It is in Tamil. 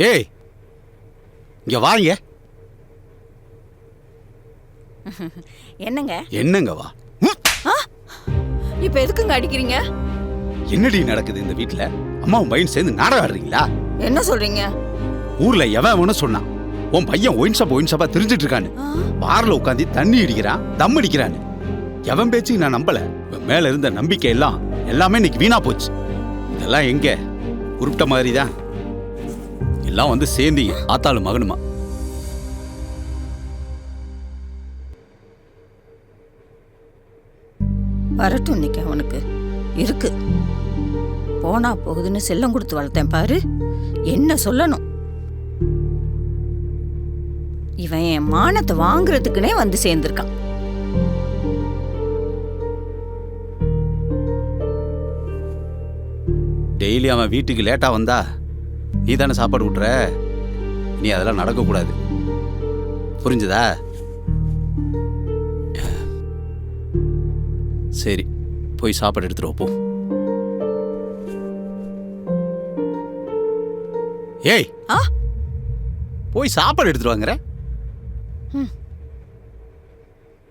ஏய், இங்க வாங்க. என்னங்க என்னங்க வா. இப்ப எதுக்குங்க அடிக்கிறீங்க? என்னடி நடக்குது இந்த வீட்டுல? அம்மாவும் பையன் சேர்ந்து நாடகம் ஆடுறீங்களா? என்ன சொல்றீங்க? ஊர்ல எவன் சொன்னான் உன் பையன் ஒயின் ஷாப்பா தெரிஞ்சிட்டு இருக்கான்னு. பார்ல உட்காந்து தண்ணி அடிக்கிறான், தம் அடிக்கிறான்னு. எவன் பேச்சு நான் நம்பல. மேல இருந்த நம்பிக்கை எல்லாமே இன்னைக்கு வீணா போச்சு. இதெல்லாம் எங்க உருப்பிட்ட மாதிரிதான். எல்லாம் வந்து சேர்ந்தீங்க ஆத்தாலும் மகனுமா. வரட்டும், இன்னைக்கு அவனுக்கு இருக்கு. போனா போகுதுன்னு செல்லம் கொடுத்து வளர்த்தேன் பாரு. என்ன சொல்லணும்? இவன் என் மானத்தை வாங்குறதுக்குனே வந்து சேர்ந்திருக்கான். டெய்லி அவன் வீட்டுக்கு லேட்டா வந்தா நீ தானே சாப்பாடு விட்டுற. நீ அதெல்லாம் நடக்கக்கூடாது, புரிஞ்சுதா? சரி, போய் சாப்பாடு எடுத்துட்டு போ. ஏய், போய் சாப்பாடு எடுத்துட்டு வாங்குற.